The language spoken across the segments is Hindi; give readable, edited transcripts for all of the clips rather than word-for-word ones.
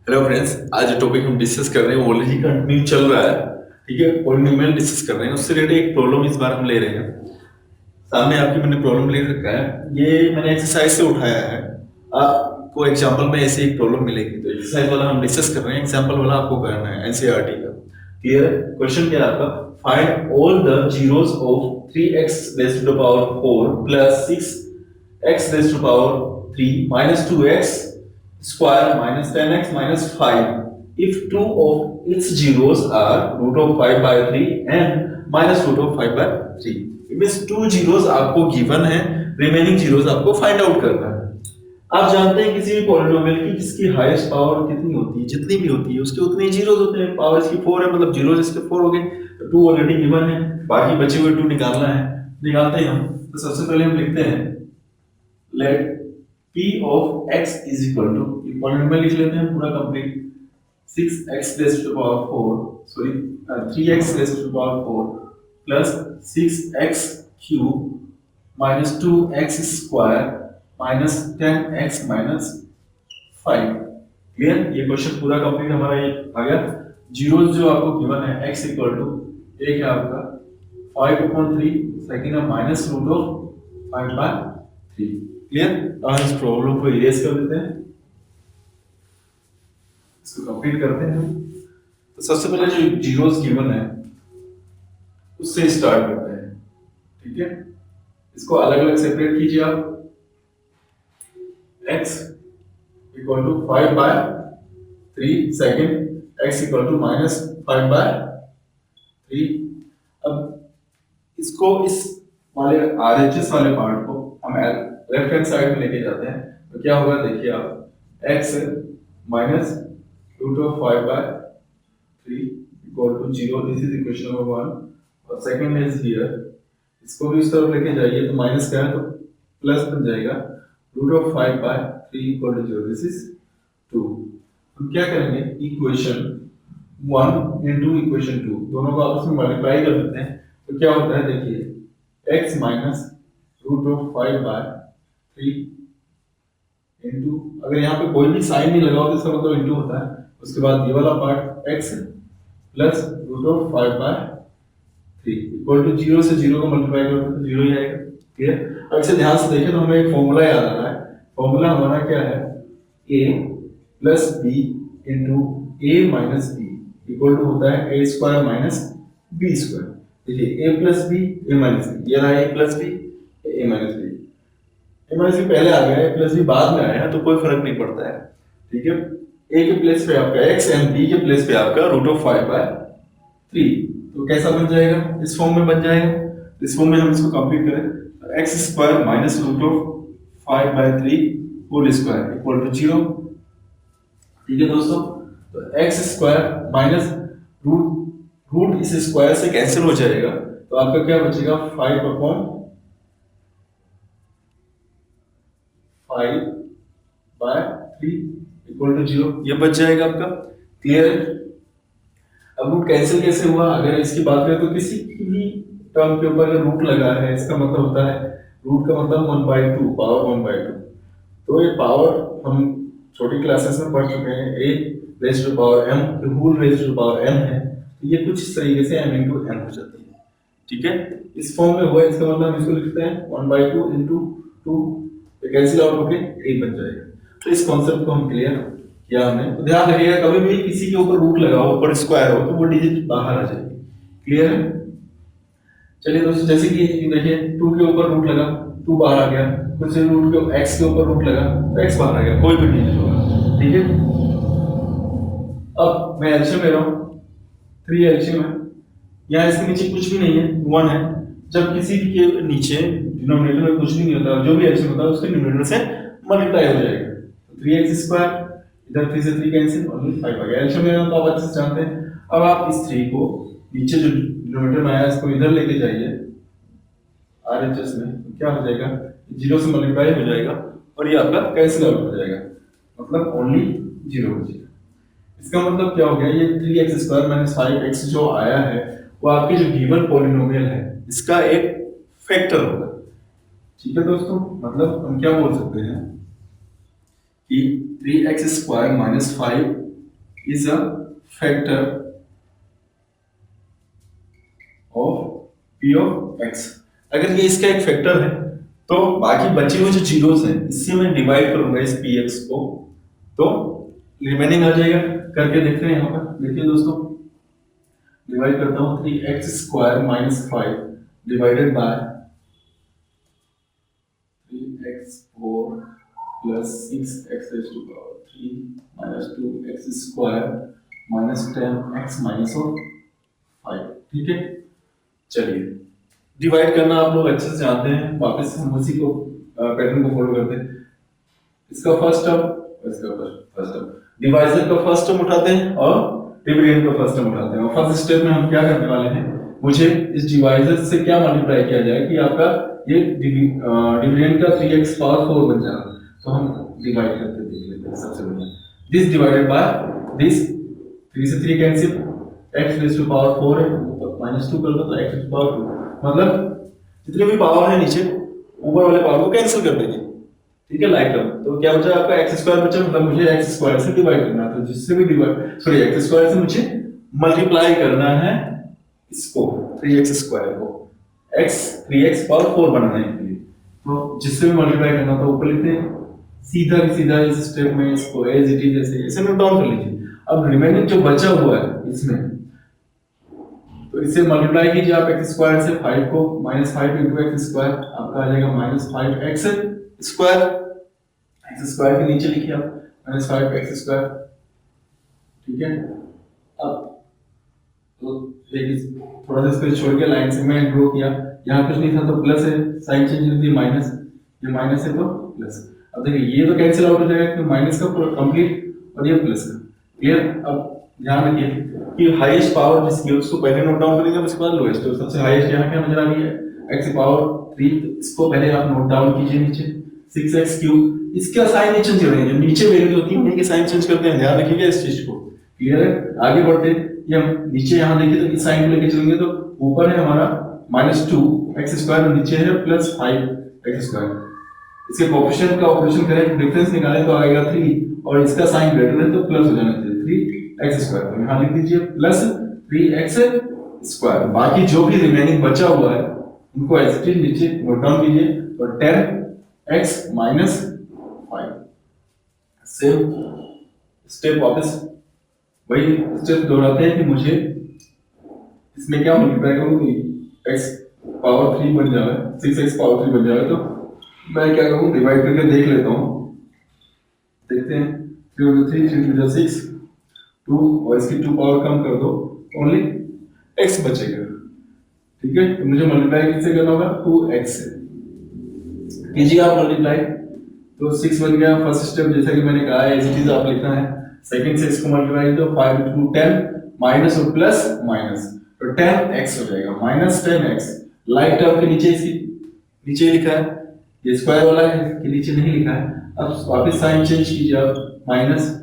हेलो फ्रेंड्स, आज जो टॉपिक हम डिस्कस कर रहे हैं वो ऑलरेडी कंटिन्यू चल रहा है। ठीक है, पॉलिनोमियल डिस्कस कर रहे हैं, उससे रिलेटेड एक प्रॉब्लम इस बार हम ले रहे हैं। सामने आपकी मैंने प्रॉब्लम ले रखा है, ये मैंने एक्सरसाइज से उठाया है। आपको एग्जांपल में ऐसे एक प्रॉब्लम मिलेगी, तो एक्सरसाइज वाला हम डिस्कस कर रहे हैं, एग्जांपल वाला आपको करना है एनसीईआरटी का। क्लियर है? क्वेश्चन क्या है आपका? Find all the zeros of 3x raise to the power 4 plus 6x raise to the power 3 minus 2x square minus 10x minus 5 if two of its zeros are root of 5 by 3 and minus root of 5 by 3. It means two zeros आपको given है, remaining zeros आपको find out करना है। आप जानते हैं किसी भी पॉलिनोमियल की जिसकी हाईएस्ट पावर कितनी होती है, जितनी भी होती है उसके उतने जीरोस होते हैं। पावर इसकी 4 है, मतलब जीरोस इसके 4 हो गए, तो 2 ऑलरेडी गिवन है, बाकी बचे हुए 2 निकालना है। निकालते हैं हम। तो सबसे पहले हम लिखते हैं let p of x is equal to, polynomial लिख लेते हैं पूरा complete, 6x raised to the power 4 sorry 3x raised to the power 4 plus 6x cube minus 2x square minus 10x minus 5। Clear? ये क्वेश्चन पूरा कंप्लीट हमारा ये आ गया। जीरोस जो आपको गिवन है x इक्वल टू, एक है आपका 5/3, सेकंड है माइनस रूट ऑफ 5/3। क्लियर? अब इस प्रॉब्लम को इरेज कर देते हैं, इसको कंप्लीट करते हैं। तो सबसे पहले जो जीरोस गिवन है उससे स्टार्ट करते हैं। ठीक है, इसको अलग अलग सेपरेट कीजिए आप। x equal to 5/3, second x equal to minus 5/3। अब इसको इस वाले आरएचएस वाले पार्ट को हम लेफ्ट हैंड साइड में लेके जाते हैं, तो क्या होगा देखिए आप, x minus root of 5/3 equal to 0। This is equation number 1। और सेकंड इज हियर, इसको भी इस तरफ लेके जाइए, तो माइनस का है तो प्लस बन जाएगा, root of 5/3 equal to 0। This is 2। हम क्या करेंगे, इक्वेशन 1 इनटू इक्वेशन 2 दोनों को आपस में मल्टीप्लाई कर देते हैं। तो क्या होता है देखिए, x minus root of 5/3 into, अगर यहाँ पे कोई भी साइन नहीं लगा हो तो इसका मतलब इनटू होता है। उसके बाद ये वाला part x plus root of 5/3 equal to 0 से 0 को मल्टीप्लाई करोगे तो 0 ही आएगा। क्लियर? अब इसे ध्यान से देखें तो हमें एक फॉर्मूला याद आ रहा है। फॉर्मूला हमारा क्या है, a plus b into a minus b equal to होता है a square minus b square. देखिए a plus b a minus b, ये रहा a plus b a minus b. A minus b पहले आ गया है, प्लस बी बाद में आया है, तो कोई फर्क नहीं पड़ता है। ठीक है, a के प्लेस पे आपका x एंड b के प्लेस पे आपका रूट ऑफ 5/3। तो कैसा बन जाएगा, इस फॉर्म में बन जाएगा। इस फॉर्म में हम इसको कंप्लीट करें तो x square minus root of 5/3 whole square equal to 0। ठीक है दोस्तों, तो x स्क्वायर माइनस रूट इस स्क्वायर से कैंसिल हो जाएगा, तो आपका क्या बचेगा, 5/3 इक्वल टू 0, ये बच जाएगा आपका। क्लियर है? अब रूट कैंसिल कैसे हुआ, अगर इसकी बात करें तो किसी भी टर्म के ऊपर अगर रूट लगा है, इसका मतलब होता है, रूट का मतलब 1/2, पावर 1/2। तो ये पावर हम छोटी क्लासेस में पढ़ चुके हैं, a raise to power m whole raise to power m है, तो ये कुछ इस तरीके से m into n हो जाती है। ठीक है, इस फॉर्म में हुआ, इसका मतलब हम इसको लिखते हैं 1/2 into 2, तो कैंसिल आउट होके 8 बन जाएगा। तो इस कॉन्सेप्ट को हम क्लियर किया हमने। तो ध्यान रखिएगा, कभी भी किसी के ऊपर रूट लगा हो, ऊपर स्क्वायर हो, तो वो डिजिट बाहर आ जाएगी। क्लियर है? चलिए दोस्तों, जैसे कि देखिए 2 के ऊपर रूट लगा, 2 बाहर आ गया, कुछ रूट के x के ऊपर रूट लगा तो x बाहर आ गया, कोई भी डिजिट होगा। ठीक है, अब मैं एलसीएम ले रहा हूं, 3 एलसीएम है, यहाँ इसके नीचे कुछ भी नहीं है, 1 है। जब किसी भी के नीचे डिनोमिनेटर में कुछ भी नहीं होता, जो भी एलसीएम होता है उसके न्यूमरेटर से मल्टीप्लाई हो जाएगा। तो 3x स्क्वायर, इधर 3 से 3 कैंसिल, ओनली 5 आ गया। एलसीएम लेना तो आप अच्छे से जानते हैं। अब आप इस 3 को नीचे जो डिनोमिनेटर में आया इसको इधर लेके जाइए आरएचएस में, तो क्या हो जाएगा, 0 से मल्टीप्लाई हो जाएगा और ये आपका कैंसिल आउट हो जाएगा, मतलब ओनली 0 हो जाएगा। इसका मतलब क्या हो गया, ये 3x स्क्वायर माइनस 5x जो आया है वो आपकी जो गिवन पॉलिनोमियल है इसका एक फैक्टर होगा। ठीक है दोस्तों, मतलब हम क्या बोल सकते हैं कि 3x square minus 5 is a factor of P of x. अगर ये इसका एक फैक्टर है तो बाकी बचे हुए जो जीरोस हैं इससे मैं डिवाइड करूंगा इस पी एक्स को, तो रिमेनिंग आ जाएगा। करके देखते हैं यहाँ पर, देखिए दोस्तों, डिवाइड करता हूँ 3x² minus 5 divided by 3x4 plus 6x³ minus 2x² minus 10x minus 5। ठीक है, चलिए डिवाइड करना आप लोग अच्छे से जानते हैं, वापस हम उसी को पैटर्न को फॉलो करते हैं। इसका फर्स्ट टर्म, इसका फर्स्ट टर्म, डिवाइजर का फर्स्ट टर्म उठाते हैं और डिविडेंड का फर्स्ट टर्म उठाते हैं। और फर्स्ट स्टेप में हम क्या करने वाले हैं, मुझे इस डिवाइजर से क्या मल्टीप्लाई किया जाए कि आपका ये डिविडेंड का 3x पावर 4 बन जाएगा। तो हम डिवाइड करके देख लेते हैं। सबसे बढ़िया दिस डिवाइडेड बाय दिस, 3 से 3 cancel, x raise to power 4 है, -2 कर दो तो x रेज़ टू पावर 2, मतलब जितने भी पावर है नीचे ऊपर वाले पावर को कैंसिल कर देंगे। ठीक है, लाइक टर्म, तो क्या बचा आपका x² बचा, मतलब मुझे x² से डिवाइड करना है, तो जिससे भी डिवाइड, सॉरी x² से मुझे मल्टीप्लाई करना है इसको 3x² को, x 3x पावर 4 बनाना है इसके लिए, तो जिससे भी मल्टीप्लाई करना था ऊपर लिखते हैं, सीधा सीधा इस स्टेप में इसको एज इट इज ऐसे नोट डाउन कर लीजिए। अब रिमेनिंग जो बचा हुआ है इसमें, तो इसे मल्टीप्लाई कीजिए आप x² से, 5 को -5 × x² आपका आ जाएगा -5x², x² के नीचे लिखिए आप -5x²। ठीक है, अब तो थोड़ा सा इसको छोड़ के लाइन से मैं ड्रॉ किया, यहाँ कुछ नहीं था तो प्लस है, साइन चेंज होती है माइनस, ये माइनस है तो प्लस। अब देखिए ये तो कैंसिल आउट हो जाएगा कि माइनस का पूरा कंप्लीट और ये प्लस का, क्लियर। अब ध्यान रखिए कि हाईएस्ट पावर जिसकी है उसको पहले नोट डाउन करेंगे, उसके बाद लोएस्ट, तो सबसे हाईएस्ट यहाँ क्या नजर आ रही है x पावर 3, इसको पहले आप नोट डाउन कीजिए नीचे 6x³, इसका साइन नहीं चेंज करेंगे, जो नीचे वैल्यू होती है उनके साइन चेंज करते हैं, ध्यान रखिएगा इस चीज को, क्लियर है। आगे बढ़ते हैं, ये हम नीचे यहाँ देखिए तो इस साइन को लेके चलेंगे, तो ऊपर है हमारा -2x² और नीचे है +5x², इसके कोएफिशिएंट का ऑपरेशन करें, डिफरेंस निकालें तो आएगा 3 और इसका साइन ग्रेटर है तो प्लस हो जाना चाहिए 3x², तो यहाँ लिख दीजिए +3x²। बाकी जो भी रिमेनिंग बचा हुआ है उनको ऐसे नीचे नोट डाउन कीजिए, तो 10x - 5। सेम स्टेप वापस वही स्टेप दोहराते हैं कि मुझे इसमें क्या मल्टीप्लाई करूं कि x पावर 3 बन जाए, 6x पावर 3 बन जाए, तो मैं क्या करूं डिवाइड करके देख लेता हूं, देखते हैं 3 × 3 3 × 6 2 और इसकी 2 पावर कम कर दो, ओनली x बचेगा। ठीक है, तो मुझे मल्टीप्लाई किससे करना होगा 2x से, कीजिए आप मल्टीप्लाई, तो 6 बन गया फर्स्ट स्टेप, जैसा कि मैंने कहा ऐसी चीज आप लिखना है। सेकंड से इसको मल्टीप्लाई तो 5 × 10 माइनस और प्लस माइनस, तो 10x हो जाएगा -10x। लाइक टर्म के नीचे इसकी नीचे लिखा है, ये स्क्वायर वाला है कि नीचे नहीं लिखा है। अब वापस साइन चेंज कीजिए आप, माइनस,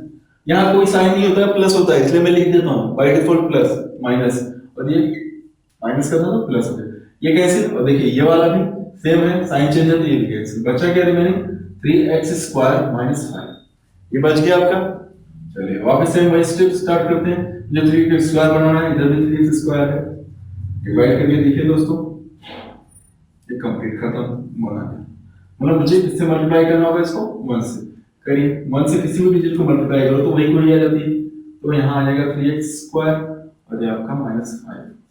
यहाँ कोई साइन नहीं होता है प्लस होता है, इसलिए मैं लिख देता हूँ बाय डिफॉल्ट प्लस माइनस, और ये माइनस करना तो प्लस हो जाए, ये कैसे, और देखिए ये वाला भी सेम है, साइन चेंज है तो ये भी कैंसिल, बचा क्या रिमेनिंग 3x² - 5, ये बच गया आपका। चलिए वापस से वही स्टेप स्टार्ट करते हैं, जो 3x² बनाना है, इधर भी 3x² है, डिवाइड करके देखिए दोस्तों, ये कंप्लीट खत्म बना गया, मतलब मुझे किससे मल्टीप्लाई करना होगा इसको 1 से, करिए 1 से किसी भी डिजिट को मल्टीप्लाई करो तो वही कोई आ जाती है, तो यहाँ आ जाएगा 3x² और ये आपका -5।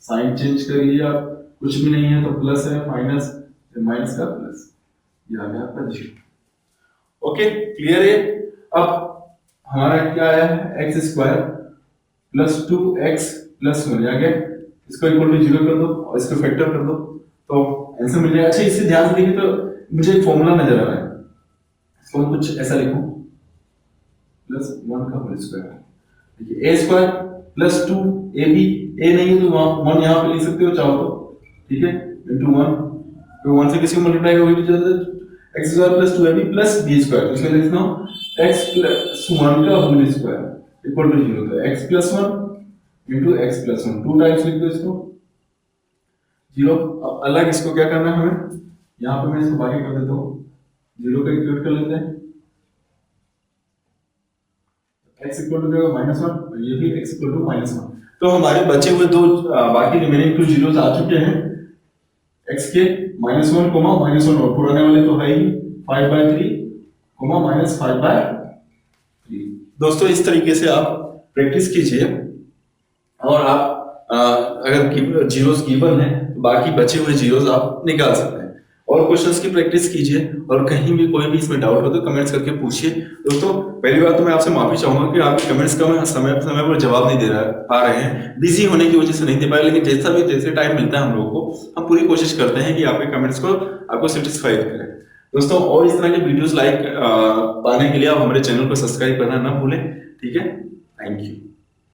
साइन चेंज करिए आप, कुछ भी नहीं है तो प्लस है, माइनस, माइनस का प्लस, ये आ गया आपका 0। ओके, क्लियर है। अब हमारा क्या आया है x² + 2x + 1 आ गया, इसको इक्वल टू 0 कर दो और इसको फैक्टर कर दो तो आंसर मिल जाएगा। अच्छा इससे ध्यान से देखिए तो मुझे एक फॉर्मूला नजर आ रहा है, इसको मैं कुछ ऐसा लिखूं +1 का होल स्क्वायर, देखिए a² + 2ab, a नहीं है तो 1 यहाँ पे लिख सकते हो चाहो तो, ठीक है, × 1, तो 1 से किसी को मल्टीप्लाई होगी तो x² + 2ab + b², तो इसमें लिखना x + 1 का होल स्क्वायर इक्वल टू 0, तो x + 1 × x + 1 2 टाइम्स लिख दो इसको 0। अब अलग इसको क्या करना है हमें, यहाँ पे मैं इसको बाकी कर देता हूँ, 0 का इक्वेट कर लेते हैं, x x इक्वल टू देगा -1, ये भी x इक्वल टू -1। तो हमारे बचे हुए दो बाकी रिमेनिंग 2 जीरोस आ चुके हैं, x के -1, -1 और पुराने वाले तो है ही 5/3, -5/3। दोस्तों इस तरीके से आप प्रैक्टिस कीजिए और आप अगर जीरोस गिवन है तो बाकी बचे हुए जीरोस आप निकाल सकते हैं। और क्वेश्चंस की प्रैक्टिस कीजिए और कहीं भी कोई भी इसमें डाउट हो तो कमेंट्स करके पूछिए। दोस्तों पहली बात तो मैं आपसे माफी चाहूंगा कि आपके कमेंट्स का मैं समय पर जवाब नहीं दे पा रहे हैं, बिजी होने की वजह से नहीं दे पाए, लेकिन जैसे टाइम मिलता है हम लोगों को हम पूरी कोशिश करते हैं कि आपके कमेंट्स को आपको सेटिस्फाई करें। दोस्तों और इस तरह के वीडियोस पाने के लिए आप हमारे चैनल को सब्सक्राइब करना ना भूलें। ठीक है, थैंक यू।